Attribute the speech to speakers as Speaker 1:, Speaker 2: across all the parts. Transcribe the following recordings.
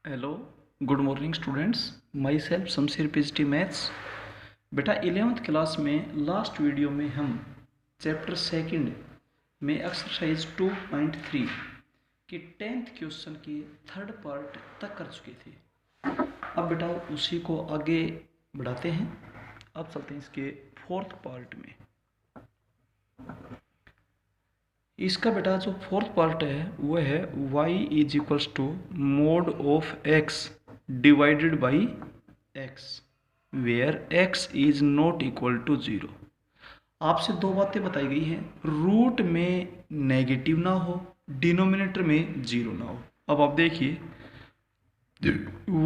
Speaker 1: Hello, good morning students. My self Shamsher PhD maths. बेटा 11th class में last video में हम चैप्टर सेकंड में एक्सरसाइज 2.3 के 10th क्वेश्चन के थर्ड पार्ट तक कर चुके थे। अब बेटा उसी को आगे बढ़ाते हैं। अब चलते हैं इसके फोर्थ पार्ट में। इसका बेटा जो फोर्थ पार्ट है वो है y is equals to mod of x divided by x where x is not equal to 0। आपसे दो बातें बताई गई हैं, रूट में नेगेटिव ना हो, डिनोमिनेटर में जीरो ना हो। अब आप देखिए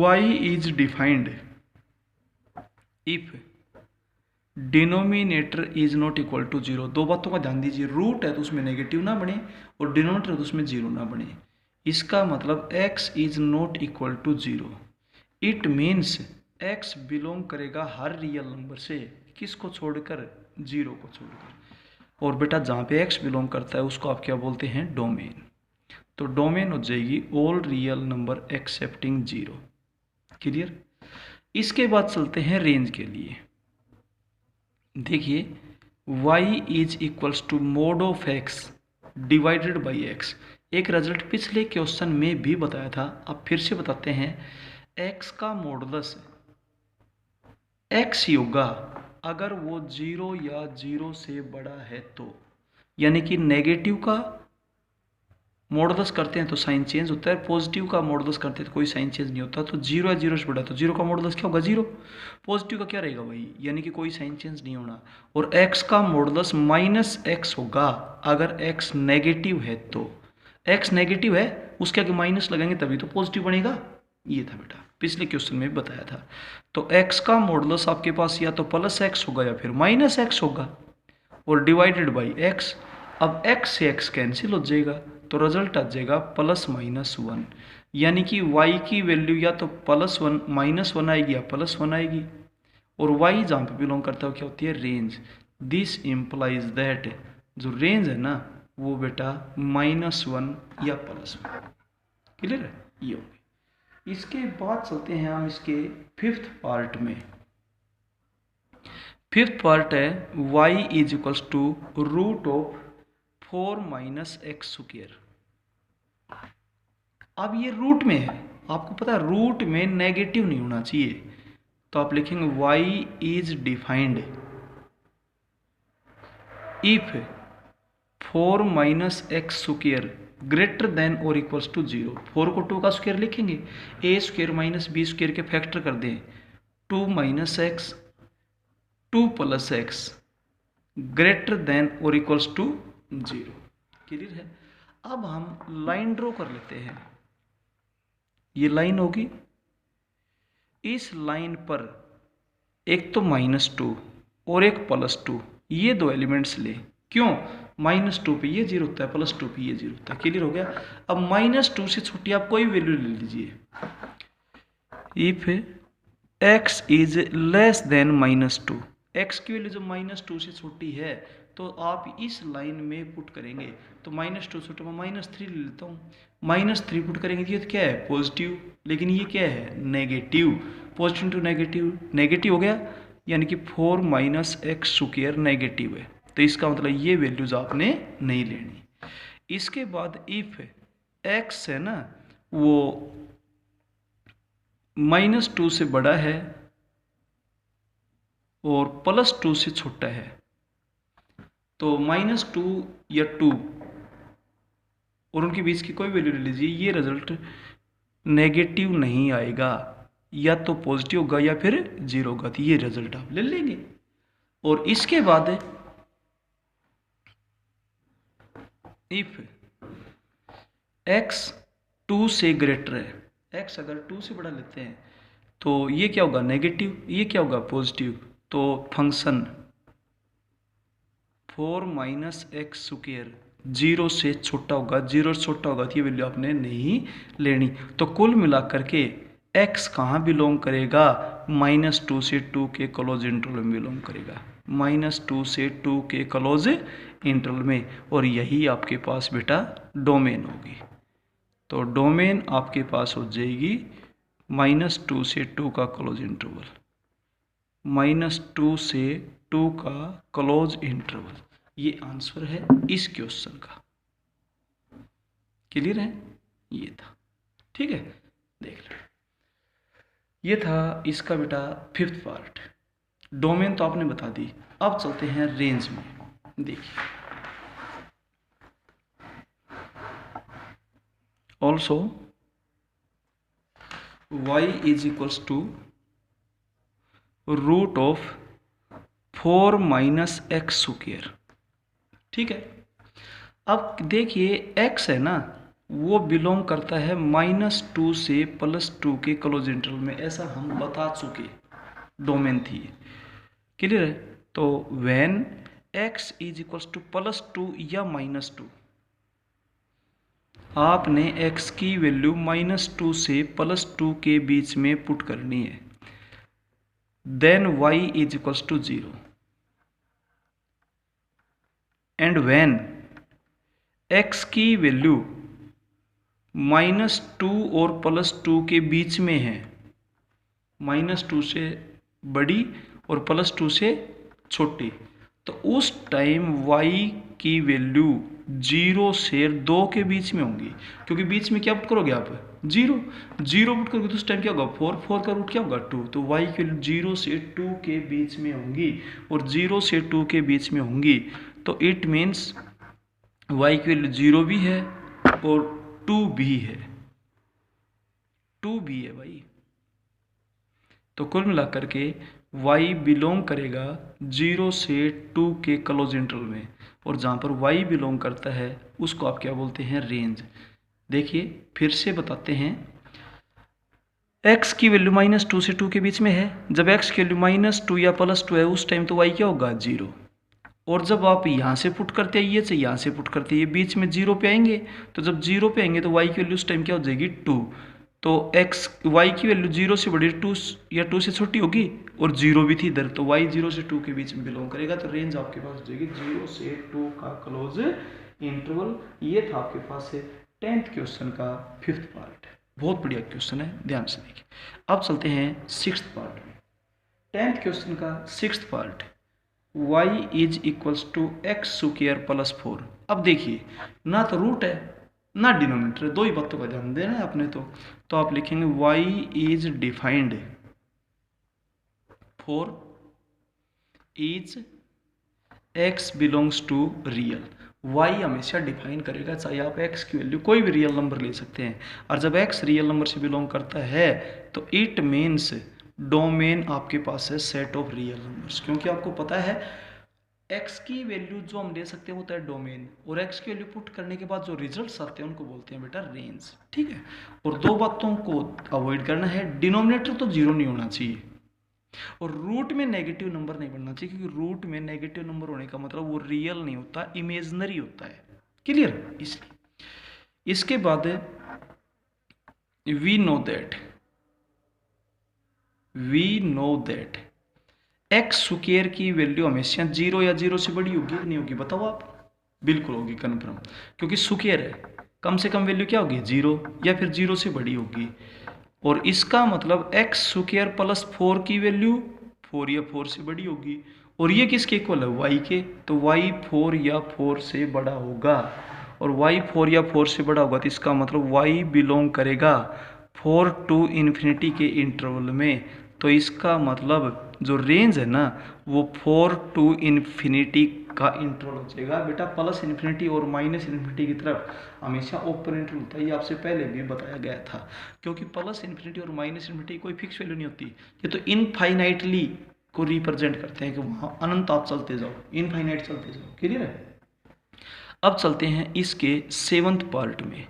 Speaker 1: y is defined if denominator is not equal to zero. दो बातों का ध्यान दीजिए, रूट है तो उसमें नेगेटिव ना बने और डिनोमिनेटर है तो उसमें जीरो ना बने। इसका मतलब x is not equal to zero. It means x belong करेगा हर रियल नंबर से, किसको छोड़कर? जीरो को छोड़कर। और बेटा जहाँ पे x बिलोंग करता है उसको आप क्या बोलते हैं? डोमेन। तो डोमेन हो जाएगी all real number excepting zero. Clear? इसके बाद चलते हैं रेंज के लिए। देखिए y is equals to mod of x divided by x। एक रिजल्ट पिछले क्वेश्चन में भी बताया था, अब फिर से बताते हैं। x का मॉडुलस x ही होगा अगर वो जीरो या जीरो से बड़ा है तो, यानी कि नेगेटिव का मॉडुलस करते हैं तो साइन चेंज होता है, पॉजिटिव का मॉडुलस करते हैं तो कोई साइन चेंज नहीं होता। तो जीरो या जीरो से बड़ा, तो जीरो का मॉडुलस क्या होगा? जीरो। पॉजिटिव का क्या रहेगा भाई? यानी कि कोई साइन चेंज नहीं होना। और x का मॉडुलस माइनस एक्स होगा अगर x नेगेटिव है तो। x नेगेटिव है उसके आगे माइनस लगाएंगे तभी तो पॉजिटिव बनेगा। ये था बेटा, पिछले क्वेश्चन में बताया था। तो x का मॉडुलस आपके पास या तो प्लस एक्स होगा या फिर माइनस एक्स होगा, और डिवाइडेड बाई x। अब x से x कैंसिल हो जाएगा तो रिजल्ट आ जाएगा प्लस माइनस वन, यानी कि y की वैल्यू या तो प्लस वन माइनस वन आएगी या प्लस वन आएगी। और y जहाँ पे बिलोंग करता है क्या होती है? रेंज। दिस इम्प्लाइज दैट जो रेंज है ना वो बेटा माइनस वन या प्लस वन। क्लियर है? ये हो गई। इसके बाद चलते हैं हम इसके फिफ्थ पार्ट में। फिफ्थ पार्ट है y is equals to root of 4 minus x square. अब ये रूट में है, आपको पता है रूट में नेगेटिव नहीं होना चाहिए, तो आप लिखेंगे y is defined if 4 minus x square greater than और इक्वल्स टू जीरो। 4 को 2 का स्क्वायर लिखेंगे, ए स्क्वायर माइनस बी स्क्वायर के फैक्टर कर दें, 2 minus x 2 plus x greater than और इक्वल्स टू जीरो। क्लियर है? अब हम लाइन ड्रॉ कर लेते हैं। ये लाइन होगी, इस लाइन पर एक तो -2 और एक +2, ये दो एलिमेंट्स ले। क्यों? -2 पे ये जीरो होता है, +2 पे ये जीरो होता है। क्लियर हो गया? अब -2 से छोटी आप कोई वैल्यू ले लीजिए। If x is less than -2, x की वैल्यू जब -2 से छोटी है तो आप इस लाइन में पुट करेंगे। तो -2 छोटा मैं -3 ले लेता हूँ, -3 पुट करेंगे तो ये क्या है? पॉजिटिव। लेकिन ये क्या है? Negative. Positive to negative, negative हो गया, यानी कि 4 माइनस एक्स स्क्वायर नेगेटिव है। तो इसका मतलब ये वैल्यूज आपने नहीं लेनी। इसके बाद इफ x है ना वो -2 से बड़ा है और +2 से छोटा है, तो -2 या 2 और उनके बीच की कोई वैल्यू ले लीजिए, ये रिजल्ट नेगेटिव नहीं आएगा, या तो पॉजिटिव होगा या फिर जीरो होगा। तो ये रिजल्ट आप ले लेंगे। और इसके बाद इफ x 2 से ग्रेटर है, x अगर 2 से बड़ा लेते हैं तो ये क्या होगा? नेगेटिव। ये क्या होगा? पॉजिटिव। तो function 4 minus x square zero से छोटा होगा, जीरो से छोटा होगा तो ये वैल्यू आपने नहीं लेनी। तो कुल मिलाकर के x कहाँ बिलोंग करेगा? -2 से 2 के क्लोज इंटरवल में बिलोंग करेगा, -2 से 2 के क्लोज इंटरवल में। और यही आपके पास बेटा डोमेन होगी। तो डोमेन आपके पास हो जाएगी -2 से 2 का क्लोज इंटरवल, -2 से 2 का क्लोज इंटरवल, ये आंसर है इस क्वेश्चन का। क्लियर है? ये था। ठीक है, देख लो, ये था इसका बेटा 5th पार्ट। डोमेन तो आपने बता दी। अब चलते हैं रेंज में। देखिए, also y is equals to root of 4 minus x square. ठीक है, अब देखिए x है ना, वो बिलोंग करता है -2 से +2 के क्लोज इंटरवल में, ऐसा हम बता चुके, डोमेन थी। क्लियर है? तो when x is equals to +2 या -2, आपने x की वैल्यू -2 से +2 के बीच में पुट करनी है, then y is equals to 0, and when x की वैल्यू -2 और +2 के बीच में है, -2 से बड़ी और +2 से छोटी, तो उस टाइम y की वैल्यू 0 से 2 के बीच में होंगी, क्योंकि बीच में क्या पुट करोगे आप? 0 पुट करोगे तो उस टाइम क्या होगा? 4 का रूट क्या होगा? 2। तो y की वैल्यू 0 से 2 के बीच में होंगी, और 0 से 2 के बीच में होंगी, तो इट मीन्स y की वैल्यू 0 भी है और 2 भी है, 2 भी है भाई। तो कुल मिलाकर के y बिलोंग करेगा 0 से 2 के क्लोज इंटरवल में, और जहाँ पर y बिलोंग करता है उसको आप क्या बोलते हैं? रेंज। देखिए फिर से बताते हैं, x की वैल्यू -2 से 2 के बीच में है, जब x की वैल्यू -2 या +2 है उस टाइम तो y क्या होगा? 0। और जब आप यहाँ से पुट करते हैं, ये से यहाँ से पुट करते हैं, ये बीच में 0 पे आएंगे, तो जब 0 पे आएंगे तो y की वैल्यू उस टाइम क्या हो जाएगी? 2। तो y की वैल्यू 0 से बड़ी 2 या 2 से छोटी होगी, और 0 भी थी इधर, तो y 0 से 2 के बीच में बिलोंग करेगा, तो रेंज आपके पास हो जाएगी 0 से 2 का क्लोज इंटरवल। ये था आपके पास है 10th क्वेश्चन का 5th पार्ट। बहुत बढ़िया क्वेश्चन है, ध्यान से देखिए। अब चलते हैं 6th पार्ट में। 10th क्वेश्चन का 6th part, y is equals to x square +4। अब देखिए, ना तो रूट है ना डिनोमिनेटर है, दो ही बातों का ध्यान देना है आपने। तो आप लिखेंगे y is defined for is x belongs to real. y हमेशा डिफाइन करेगा, चाहे आप x की वैल्यू कोई भी रियल नंबर ले सकते हैं, और जब x रियल नंबर से बिलोंग करता है तो इट मीन्स डोमेन आपके पास है सेट ऑफ रियल नंबर्स, क्योंकि आपको पता है x की वैल्यू जो हम ले सकते हैं होता है डोमेन, और x की वैल्यू पुट करने के बाद जो रिजल्ट्स आते हैं उनको बोलते हैं बेटा रेंज। ठीक है, और दो बातों को अवॉइड करना है, डिनोमिनेटर तो 0 नहीं होना चाहिए, और रूट में नेगेटिव नंबर नहीं बनना चाहिए, क्योंकि रूट में नेगेटिव नंबर होने का मतलब वो रियल नहीं होता, इमेजिनरी होता है। क्लियर? इसलिए इसके बाद we know that x square की वैल्यू हमेशा 0 या 0 से बड़ी होगी, नहीं होगी? बताओ आप। बिल्कुल होगी, कन्फर्म, क्योंकि स्क्वायर है, कम से कम वैल्यू क्या होगी? 0, या फिर 0 से बड़ी होगी। और इसका मतलब एक्स स्क्वायर +4 की वैल्यू 4 या 4 से बड़ी होगी, और ये किसके इक्वल है? y के, तो y 4 या 4 से बड़ा होगा, और y 4 या 4 से बड़ा होगा तो इसका मतलब y बिलोंग करेगा 4 to इन्फिनिटी के इंटरवल में। तो इसका मतलब जो रेंज है ना वो 4 to इन्फिनिटी का इंटरवल हो जाएगा बेटा। प्लस इन्फिनिटी और माइनस इन्फिनिटी की तरफ हमेशा ओपन इंटरवल होता है, ये आपसे पहले भी बताया गया था, क्योंकि प्लस इन्फिनिटी और माइनस इन्फिनिटी कोई फिक्स वैल्यू नहीं होती, ये तो इनफाइनाइटली को रिप्रेजेंट करते हैं कि वहाँ अनंत आप चलते जाओ, इनफाइनाइट चलते जाओ। क्लियर है? अब चलते हैं इसके 7th पार्ट में।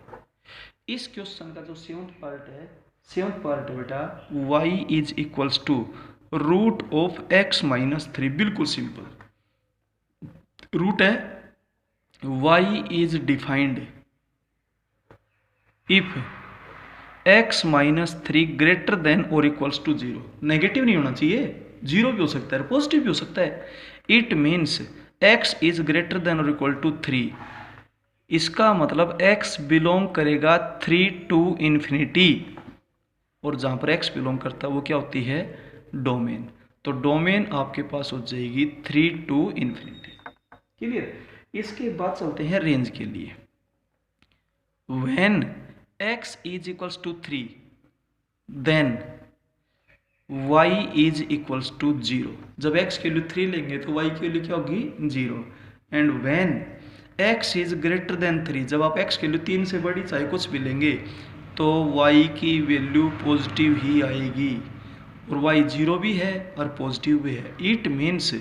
Speaker 1: इस क्वेश्चन का जो 7th पार्ट है, 7th पार्ट बेटा y is equals to root of x -3। बिल्कुल सिंपल रूट है, y is defined if x -3 greater than और इक्वल्स टू 0। नेगेटिव नहीं होना चाहिए, 0 भी हो सकता है, पॉजिटिव भी हो सकता है। It means x is greater than और इक्वल टू 3। इसका मतलब x बिलोंग करेगा 3 to इन्फिनिटी, और जहाँ पर x बिलोंग करता है वो क्या होती है, डोमेन। तो डोमेन आपके पास हो जाएगी 3 to infinity। क्लियर। इसके बाद चलते हैं रेंज के लिए। When x is equals to 3 then y is equals to 0। जब x की वैल्यू 3 लेंगे तो y की वैल्यू क्या होगी, 0। And when x is greater than 3, जब आप x की वैल्यू 3 से बड़ी चाहे कुछ भी लेंगे तो y की वैल्यू पॉजिटिव ही आएगी, और y 0 भी है और पॉजिटिव भी है। इट मीन्स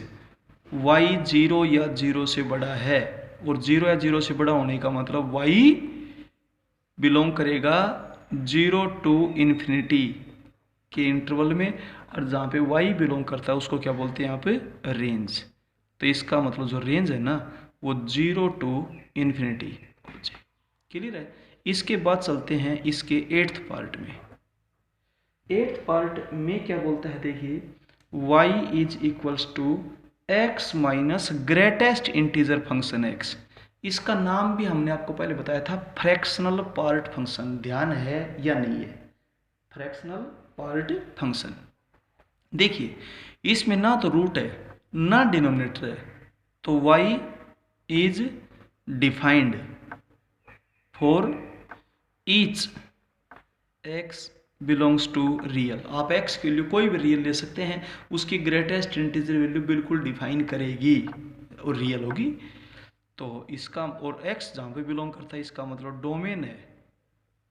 Speaker 1: y 0 या 0 से बड़ा है, और 0 या 0 से बड़ा होने का मतलब y बिलोंग करेगा 0 to infinity के इंटरवल में, और जहाँ पे y बिलोंग करता है उसको क्या बोलते हैं यहाँ पे, रेंज। तो इसका मतलब जो रेंज है ना वो 0 to infinity। क्लियर है। इसके बाद चलते हैं इसके 8th पार्ट में। 8th पार्ट में क्या बोलता है, देखिए y is equals to x minus greatest integer function x। इसका नाम भी हमने आपको पहले बताया था, फ्रैक्शनल पार्ट फंक्शन। ध्यान है या नहीं है, फ्रैक्शनल पार्ट फंक्शन। देखिए इसमें ना तो रूट है ना डिनोमिनेटर है, तो y is defined for each x belongs to real. आप x की वैल्यू कोई भी रियल ले सकते हैं, उसकी ग्रेटेस्ट इंटीजर वैल्यू बिल्कुल डिफाइन करेगी और रियल होगी। तो इसका, और x जहाँ पे बिलोंग करता है इसका मतलब डोमेन है,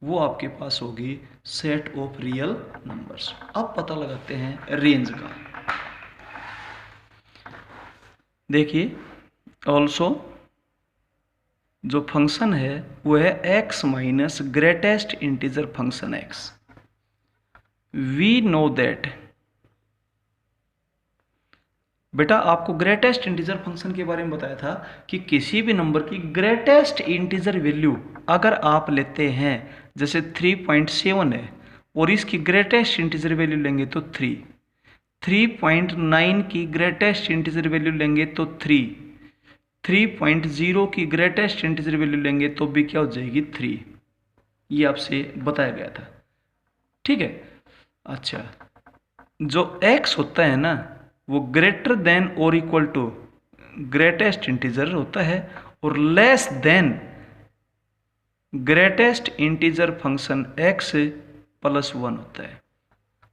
Speaker 1: वो आपके पास होगी सेट ऑफ रियल नंबर्स। अब पता लगाते हैं रेंज का। देखिए ऑल्सो जो फंक्शन है वो है x minus greatest integer function x। We know that, बेटा आपको ग्रेटेस्ट इंटीजर फंक्शन के बारे में बताया था कि किसी भी नंबर की ग्रेटेस्ट इंटीजर वैल्यू अगर आप लेते हैं, जैसे 3.7 है और इसकी ग्रेटेस्ट इंटीजर वैल्यू लेंगे तो 3, 3.9 की ग्रेटेस्ट इंटीजर वैल्यू लेंगे तो 3, 3.0 की ग्रेटेस्ट इंटीजर वैल्यू लेंगे तो भी क्या हो जाएगी, 3। ये आपसे बताया गया था, ठीक है। अच्छा, जो x होता है ना वो ग्रेटर देन और इक्वल टू ग्रेटेस्ट इंटीजर होता है, और less than greatest integer function x plus 1 होता है।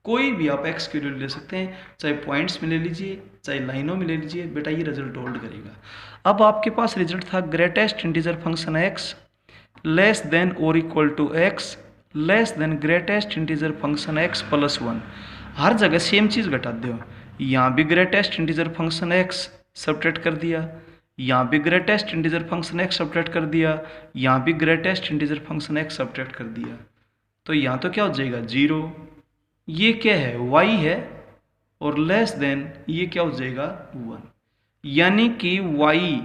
Speaker 1: कोई भी आप x की वैल्यू ले सकते हैं, चाहे पॉइंट्स में ले लीजिए चाहे लाइनों में ले लीजिए, बेटा ये रिजल्ट होल्ड करेगा। अब आपके पास रिजल्ट था greatest integer function x less than और equal to x less than greatest integer function x plus 1। हर जगह सेम चीज़ घटा दो, यहाँ भी greatest integer function x subtract कर दिया, यहाँ भी greatest integer function x subtract कर दिया, यहाँ भी greatest integer function x subtract कर दिया, तो यहाँ तो क्या हो जाएगा 0। ये क्या है, y है, और लेस देन ये क्या हो जाएगा 1। यानी कि y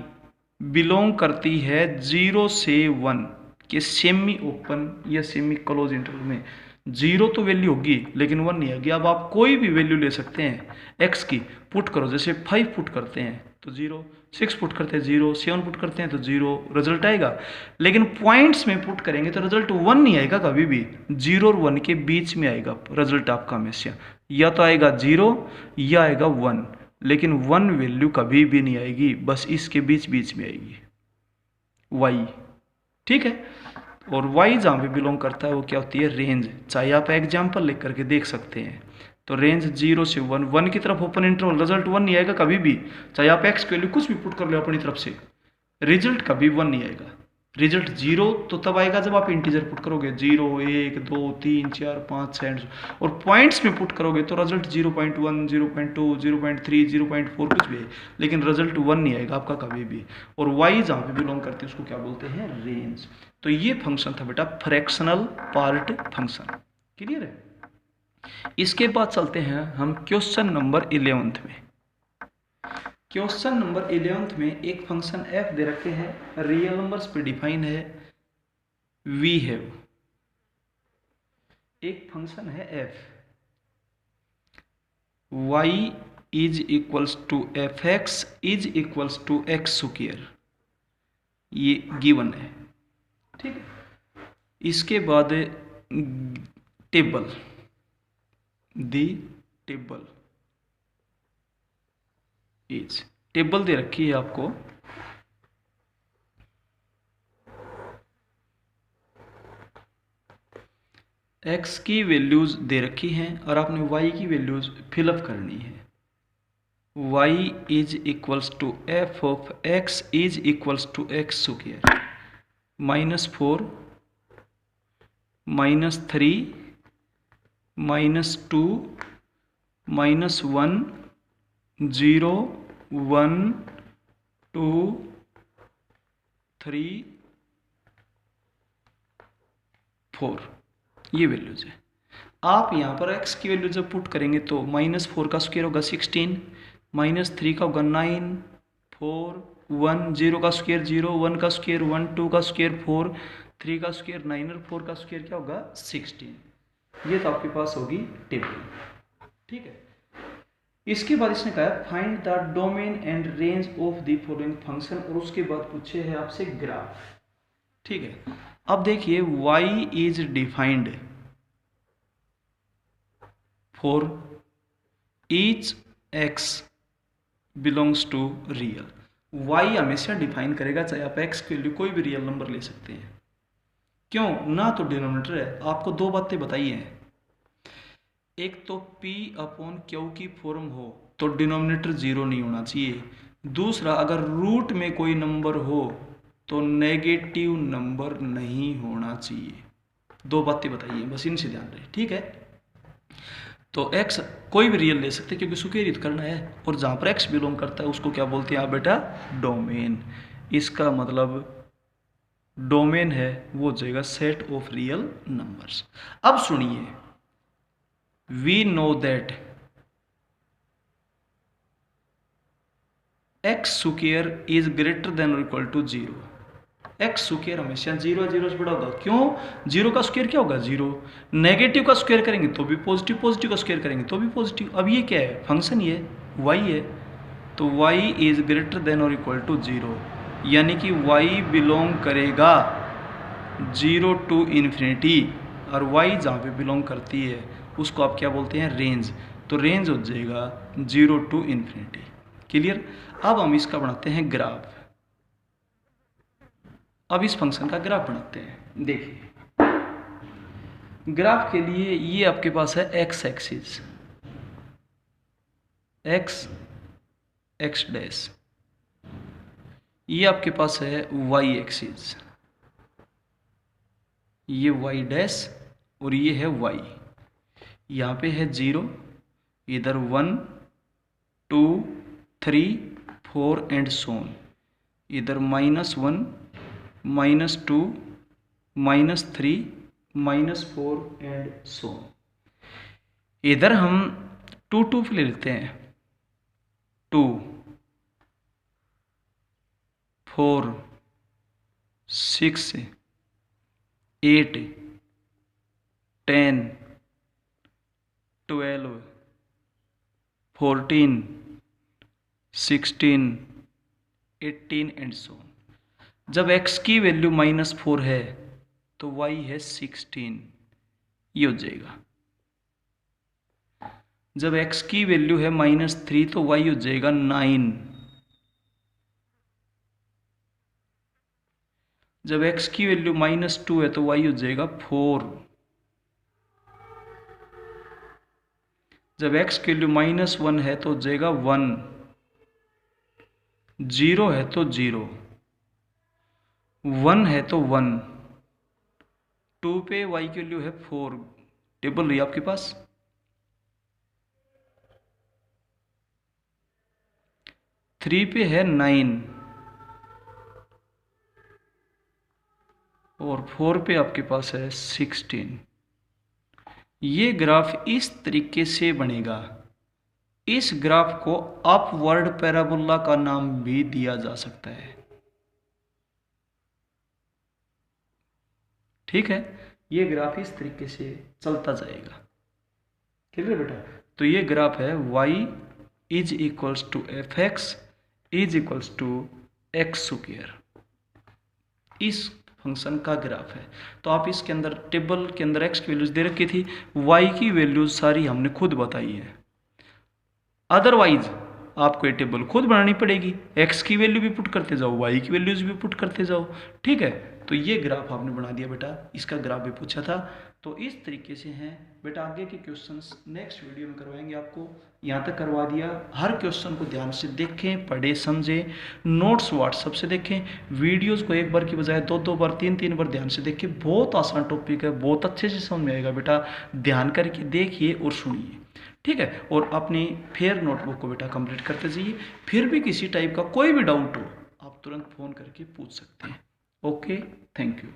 Speaker 1: बिलोंग करती है 0 से 1 के सेमी ओपन या सेमी क्लोज इंटरवल में। 0 तो वैल्यू होगी लेकिन 1 नहीं आएगी। अब आप कोई भी वैल्यू ले सकते हैं x की, पुट करो, जैसे 5 पुट करते हैं तो 0, 6 पुट करते हैं 0, 7 पुट करते हैं तो 0 रिजल्ट आएगा। लेकिन पॉइंट्स में पुट करेंगे तो रिजल्ट 1 नहीं आएगा, कभी भी 0 और 1 के बीच में आएगा रिजल्ट आपका हमेशा, या तो आएगा 0 या आएगा 1, लेकिन 1 वैल्यू कभी भी नहीं आएगी, बस इसके बीच बीच में आएगी y, ठीक है। और y जहाँ पे बिलोंग करता है वो क्या होती है, रेंज। चाहे आप एग्जाम्पल लिख करके देख सकते हैं, तो रेंज 0 से 1, 1 की तरफ ओपन इंटरवल, रिजल्ट 1 नहीं आएगा कभी भी। चाहे आप x की वैल्यू कुछ भी पुट कर लो अपनी तरफ से, रिजल्ट कभी 1 नहीं आएगा। रिजल्ट 0 तो तब आएगा जब आप इंटीजर पुट करोगे, 0, 1, 2, 3, 4, 5, 6, और पॉइंट्स में पुट करोगे तो रिजल्ट 0.1, 0.2, 0.3, 0.4 कुछ भी है, लेकिन रिजल्ट 1 नहीं आएगा आपका कभी भी। और y जहाँ पे बिलोंग करते हैं उसको क्या बोलते हैं, रेंज। तो ये फंक्शन था बेटा फ्रैक्शनल पार्ट फंक्शन, क्लियर है। इसके बाद चलते हैं हम क्वेश्चन नंबर 11 में। क्वेश्चन नंबर 11 में एक फंक्शन f दे रखे हैं, रियल नंबर्स पे डिफाइन है, v है वो। एक फंक्शन है f, y is equals to F x is equals to x square, ये गिवन है, ठीक है। इसके बाद table, the table is, table दे रखी है आपको, x की वैल्यूज दे रखी हैं और आपने y की वैल्यूज फिलअप करनी है। y is equals to F of x is equals to x square -4 -3 -2 -1 0 1 2 3 4, ये वैल्यूज है। आप यहाँ पर x की वैल्यू जब पुट करेंगे तो -4 का स्क्वायर होगा 16, -3 का होगा 9, 4 1 0 का स्क्वायर 0, 1 का स्क्वायर 1, 2 का स्क्वायर 4, 3 का स्क्वायर 9 और 4 का स्क्वायर क्या होगा 16। ये तो आपके पास होगी टेबल, ठीक है। इसके बाद इसने कहा find the domain and range of the following function, और उसके बाद पूछे है आपसे ग्राफ, ठीक है। अब देखिए y is defined for each x belongs to real. y हमेशा डिफाइन करेगा, चाहे आप x के लिए कोई भी रियल नंबर ले सकते हैं। क्यों ना, तो डिनोमिनेटर है। आपको दो बातें बताई हैं, एक तो p/q की फॉर्म हो तो डिनोमिनेटर 0 नहीं होना चाहिए, दूसरा अगर रूट में कोई नंबर हो तो नेगेटिव नंबर नहीं होना चाहिए। दो बातें बताइए, बस इनसे ध्यान रहे, ठीक है। तो x कोई भी रियल ले सकते हैं क्योंकि सुकेरित करना है, और जहाँ पर x बिलोंग करता है उसको क्या बोलते हैं आप बेटा, डोमेन। इसका मतलब डोमेन है वो हो जाएगा सेट ऑफ रियल नंबर्स। अब सुनिए, वी नो दैट x स्क्वायर इज ग्रेटर देन और इक्वल टू 0। एक्स स्क्वायर हमेशा 0 से बड़ा होगा। क्यों, 0 का स्क्वायर क्या होगा 0, नेगेटिव का स्क्वायर करेंगे तो भी पॉजिटिव, पॉजिटिव का स्क्वायर करेंगे तो भी पॉजिटिव। अब ये क्या है, फंक्शन ये y है, तो y इज ग्रेटर देन और इक्वल टू 0, यानी कि y बिलोंग करेगा 0 टू इन्फिनिटी, और y जहाँ पे बिलोंग करती है उसको आप क्या बोलते हैं, रेंज। तो रेंज हो जाएगा 0 टू इन्फिनिटी। क्लियर। अब हम इसका बनाते हैं ग्राफ। अब इस फंक्शन का ग्राफ बनाते हैं। देखिए ग्राफ के लिए ये आपके पास है x एक्सिस, x डैश, ये आपके पास है y एक्सिस, ये y डैश, और ये है y। यहाँ पे है 0, इधर 1 2 3 4 एंड सोन, इधर -1 -2 -3 -4 एंड सोन। इधर हम 2 2 ले लेते हैं, 2 4 6 8 10 12 14 16 18 एंड सो। जब x की वैल्यू -4 है तो y है 16, ये हो जाएगा। जब x की वैल्यू है -3 तो y हो जाएगा 9। जब x की वैल्यू -2 है तो y हो जाएगा 4। जब x की वैल्यू -1 है तो हो जाएगा 1, 0 है तो 0, 1 है तो 1, 2 पे y की वैल्यू है 4, टेबल रही आपके पास। 3 पे है 9 और 4 पे आपके पास है 16। ये ग्राफ इस तरीके से बनेगा। इस ग्राफ को अपवर्ड पैराबोला का नाम भी दिया जा सकता है, ठीक है। ये ग्राफ इस तरीके से चलता जाएगा, ठीक है बेटा। तो ये ग्राफ है y is equals to F x is equals to x square. इस फंक्शन का ग्राफ है। तो आप इसके अंदर टेबल के अंदर x की वैल्यूज दे रखी थी, y की वैल्यूज सारी हमने खुद बताई है। अदरवाइज आपको ये टेबल खुद बनानी पड़ेगी, x की वैल्यू भी पुट करते जाओ, y की वैल्यूज भी पुट करते जाओ, ठीक है। तो ये ग्राफ आपने बना दिया बेटा, इसका ग्राफ भी पूछा था। तो इस तरीके से हैं बेटा। आगे के क्वेश्चंस नेक्स्ट वीडियो में करवाएंगे आपको, यहाँ तक करवा दिया। हर क्वेश्चन को ध्यान से देखें, पढ़े, समझें, नोट्स व्हाट्सएप से देखें, वीडियोस को एक बार की बजाय 2-2 बार 3-3 बार ध्यान से देखें। बहुत आसान टॉपिक है, बहुत अच्छे से समझ में आएगा बेटा। ध्यान करके देखिए और सुनिए, ठीक है। और अपनी फिर नोटबुक को बेटा कंप्लीट करते जाइए। फिर भी किसी टाइप का कोई भी डाउट हो आप तुरंत फ़ोन करके पूछ सकते हैं। Okay, thank you.